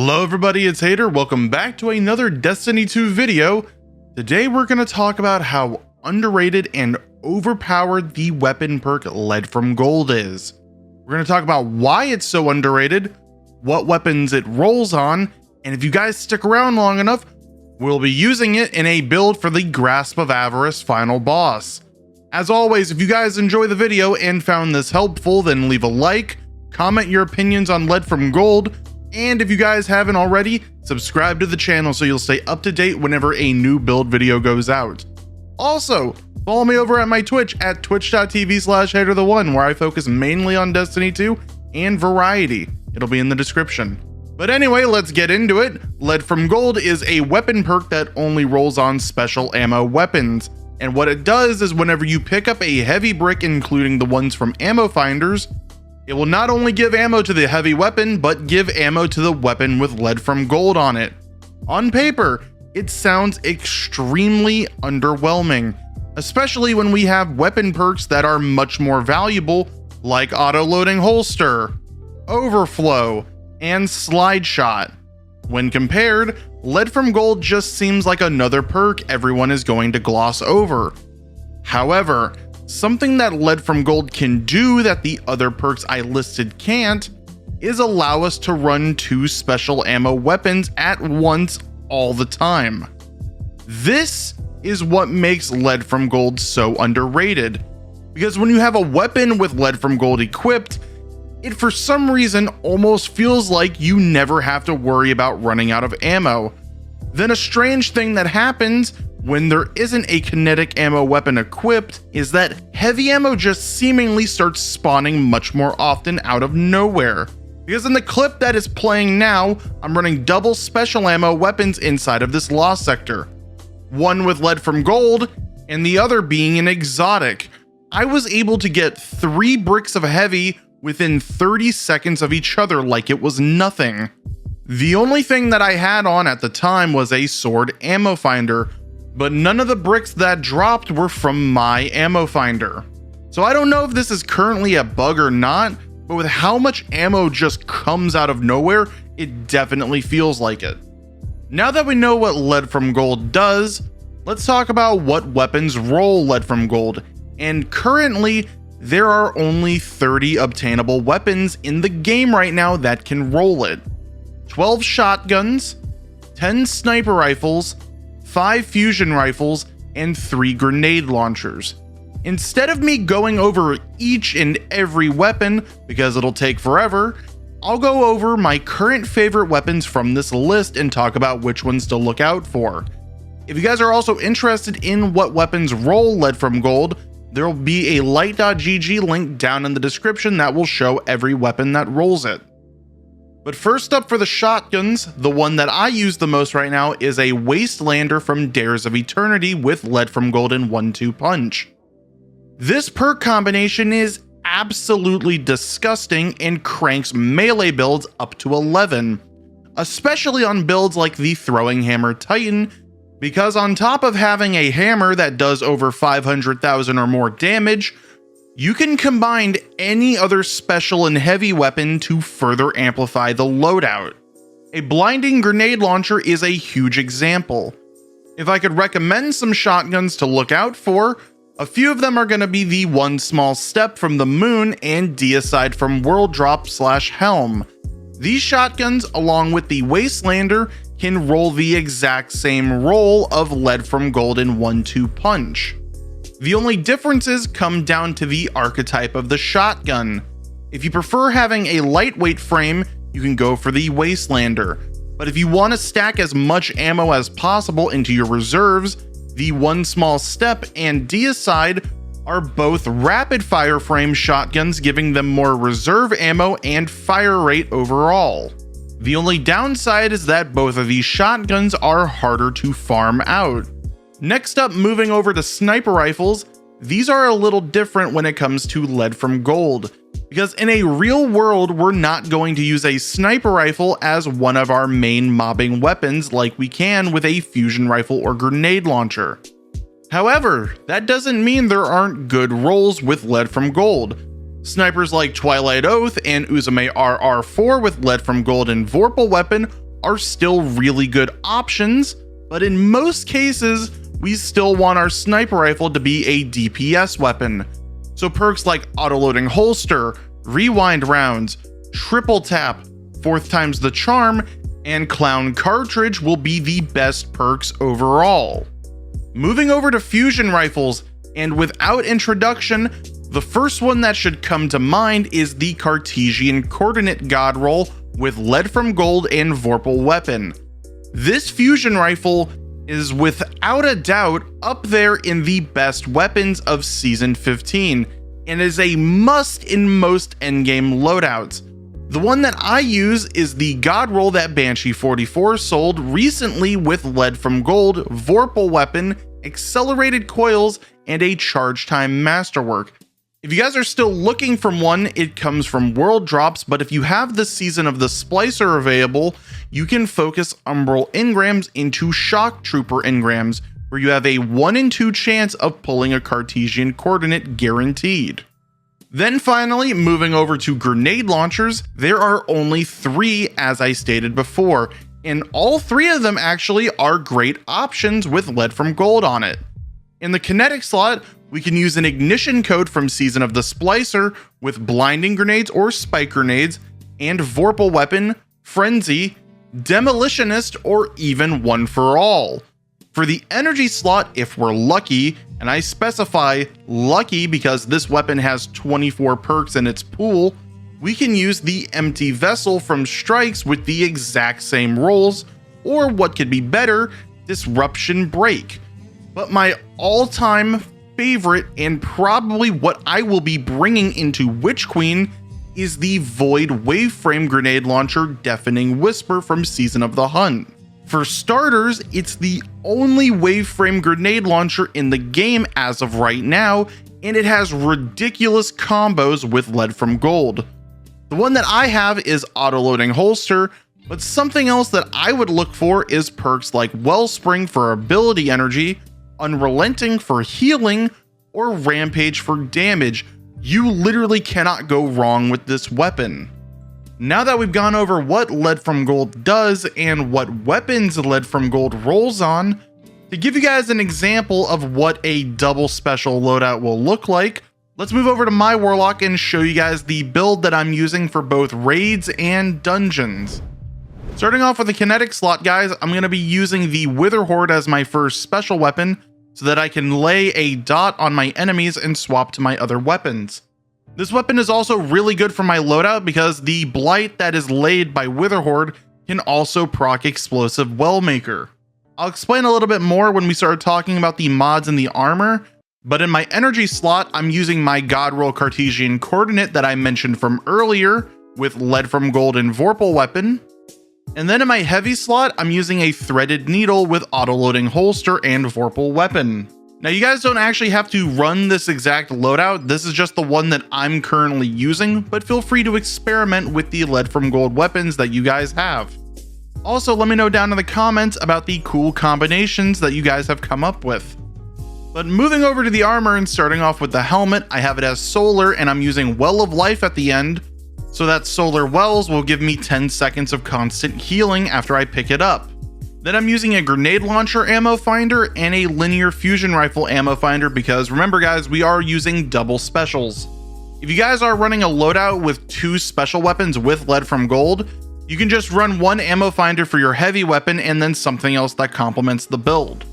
Hello everybody, it's Hater. Welcome back to another Destiny 2 video. Today we're going to talk about how underrated and overpowered the weapon perk Lead from Gold is. We're going to talk about why it's so underrated, what weapons it rolls on, and if you guys stick around long enough, we'll be using it in a build for the Grasp of Avarice final boss. As always, if you guys enjoy the video and found this helpful, then leave a like, comment your opinions on Lead from Gold, and if you guys haven't already, subscribe to the channel so you'll stay up to date whenever a new build video goes out. Also, follow me over at my Twitch at twitch.tv/HaterTheOne, where I focus mainly on Destiny 2 and variety. It'll be in the description. But anyway, let's get into it. Lead from Gold is a weapon perk that only rolls on special ammo weapons. And what it does is whenever you pick up a heavy brick, including the ones from ammo finders, it will not only give ammo to the heavy weapon, but give ammo to the weapon with Lead from Gold on it. On paper, it sounds extremely underwhelming, especially when we have weapon perks that are much more valuable, like auto-loading holster, overflow, and slide shot. When compared, Lead from Gold just seems like another perk everyone is going to gloss over. However, something that Lead from Gold can do that the other perks I listed can't is allow us to run two special ammo weapons at once all the time. This is what makes Lead from Gold so underrated, because when you have a weapon with Lead from Gold equipped, it for some reason almost feels like you never have to worry about running out of ammo. Then a strange thing that happens when there isn't a kinetic ammo weapon equipped is that heavy ammo just seemingly starts spawning much more often out of nowhere. Because in the clip that is playing now, I'm running double special ammo weapons inside of this lost sector. One with Lead from Gold and the other being an exotic. I was able to get 3 bricks of heavy within 30 seconds of each other like it was nothing. The only thing that I had on at the time was a sword ammo finder, but none of the bricks that dropped were from my ammo finder. So I don't know if this is currently a bug or not, but with how much ammo just comes out of nowhere, it definitely feels like it. Now that we know what Lead from Gold does, let's talk about what weapons roll Lead from Gold. And currently, there are only 30 obtainable weapons in the game right now that can roll it. 12 shotguns, 10 sniper rifles, 5 fusion rifles, and 3 grenade launchers. Instead of me going over each and every weapon, because it'll take forever, I'll go over my current favorite weapons from this list and talk about which ones to look out for. If you guys are also interested in what weapons roll Lead from Gold, there will be a light.gg link down in the description that will show every weapon that rolls it. But first up for the shotguns, the one that I use the most right now is a Wastelander from Dares of Eternity with Lead from Gold and 1-2 punch. This perk combination is absolutely disgusting and cranks melee builds up to 11, especially on builds like the Throwing Hammer Titan, because on top of having a hammer that does over 500,000 or more damage, you can combine any other special and heavy weapon to further amplify the loadout. A blinding grenade launcher is a huge example. If I could recommend some shotguns to look out for, a few of them are going to be the One Small Step from the Moon and Deicide from World Drop/Helm. These shotguns, along with the Wastelander, can roll the exact same roll of Lead from Gold and 1-2 punch. The only differences come down to the archetype of the shotgun. If you prefer having a lightweight frame, you can go for the Wastelander. But if you want to stack as much ammo as possible into your reserves, the One Small Step and Deicide are both rapid fire frame shotguns, giving them more reserve ammo and fire rate overall. The only downside is that both of these shotguns are harder to farm out. Next up, moving over to sniper rifles, these are a little different when it comes to Lead from Gold, because in a real world, we're not going to use a sniper rifle as one of our main mobbing weapons like we can with a fusion rifle or grenade launcher. However, that doesn't mean there aren't good rolls with Lead from Gold. Snipers like Twilight Oath and Uzume RR4 with Lead from Gold and Vorpal weapon are still really good options, but in most cases, we still want our sniper rifle to be a DPS weapon. So perks like auto-loading holster, rewind rounds, triple tap, 4th times the charm, and clown cartridge will be the best perks overall. Moving over to fusion rifles, and without introduction, the first one that should come to mind is the Cartesian Coordinate God Roll with Lead from Gold and Vorpal Weapon. This fusion rifle is without a doubt up there in the best weapons of Season 15, and is a must in most endgame loadouts. The one that I use is the God Roll that Banshee44 sold recently with Lead from Gold, Vorpal Weapon, Accelerated Coils, and a Charge Time Masterwork. If you guys are still looking for one, it comes from World Drops, but if you have the Season of the Splicer available, you can focus Umbral engrams into Shock Trooper engrams, where you have a 1 in 2 chance of pulling a Cartesian Coordinate guaranteed. Then finally, moving over to grenade launchers, there are only 3 as I stated before, and all 3 of them actually are great options with Lead from Gold on it. In the kinetic slot, we can use an ignition code from Season of the Splicer with blinding grenades or spike grenades, and Vorpal Weapon, Frenzy, Demolitionist, or even One for All. For the energy slot, if we're lucky, and I specify lucky because this weapon has 24 perks in its pool, we can use the Empty Vessel from Strikes with the exact same rolls, or what could be better, Disruption Break. But my all-time favorite, and probably what I will be bringing into Witch Queen, is the Void Waveframe Grenade Launcher Deafening Whisper from Season of the Hunt. For starters, it's the only waveframe grenade launcher in the game as of right now, and it has ridiculous combos with Lead from Gold. The one that I have is auto-loading holster, but something else that I would look for is perks like Wellspring for ability energy, Unrelenting for healing, or Rampage for damage. You literally cannot go wrong with this weapon. Now that we've gone over what Lead from Gold does and what weapons Lead from Gold rolls on, to give you guys an example of what a double special loadout will look like, let's move over to my Warlock and show you guys the build that I'm using for both raids and dungeons. Starting off with the kinetic slot, guys, I'm going to be using the Wither Horde as my first special weapon so that I can lay a dot on my enemies and swap to my other weapons. This weapon is also really good for my loadout because the blight that is laid by Wither Horde can also proc Explosive Wellmaker. I'll explain a little bit more when we start talking about the mods and the armor, but in my energy slot, I'm using my God Roll Cartesian Coordinate that I mentioned from earlier with Lead from Gold and Vorpal Weapon. And then in my heavy slot, I'm using a Threaded Needle with auto-loading holster and Vorpal Weapon. Now you guys don't actually have to run this exact loadout, this is just the one that I'm currently using, but feel free to experiment with the Lead from Gold weapons that you guys have. Also, let me know down in the comments about the cool combinations that you guys have come up with. But moving over to the armor and starting off with the helmet, I have it as solar and I'm using Well of Life at the end, so that solar wells will give me 10 seconds of constant healing after I pick it up. Then I'm using a grenade launcher ammo finder and a linear fusion rifle ammo finder because remember guys, we are using double specials. If you guys are running a loadout with 2 special weapons with Lead from Gold, you can just run 1 ammo finder for your heavy weapon and then something else that complements the build.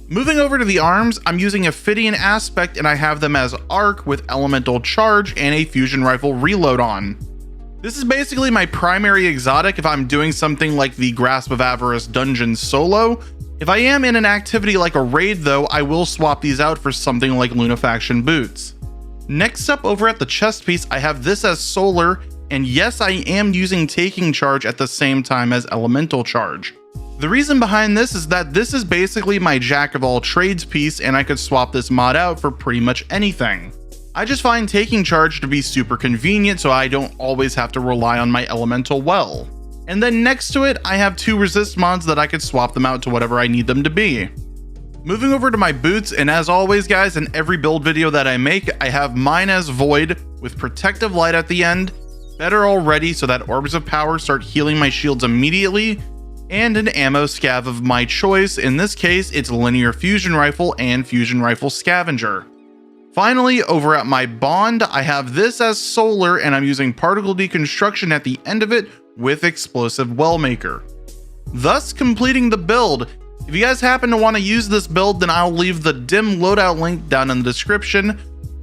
Moving over to the arms, I'm using Ophidian Aspect and I have them as Arc with Elemental Charge and a fusion rifle reload on. This is basically my primary exotic if I'm doing something like the Grasp of Avarice dungeon solo. If I am in an activity like a raid though, I will swap these out for something like Lunafaction boots. Next up over at the chest piece, I have this as solar, and yes, I am using Taking Charge at the same time as Elemental Charge. The reason behind this is that this is basically my jack of all trades piece and I could swap this mod out for pretty much anything. I just find Taking Charge to be super convenient so I don't always have to rely on my Elemental Well. And then next to it, I have 2 resist mods that I could swap them out to whatever I need them to be. Moving over to my boots, and as always guys, in every build video that I make, I have mine as Void with Protective Light at the end, better already so that Orbs of Power start healing my shields immediately, and an ammo scav of my choice. In this case, it's linear fusion rifle and fusion rifle scavenger. Finally, over at my bond, I have this as solar, and I'm using particle deconstruction at the end of it with explosive well maker, thus completing the build. If you guys happen to want to use this build, then I'll leave the dim loadout link down in the description.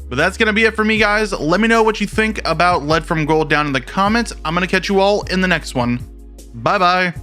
But that's going to be it for me, guys. Let me know what you think about Lead from Gold down in the comments. I'm going to catch you all in the next one. Bye bye.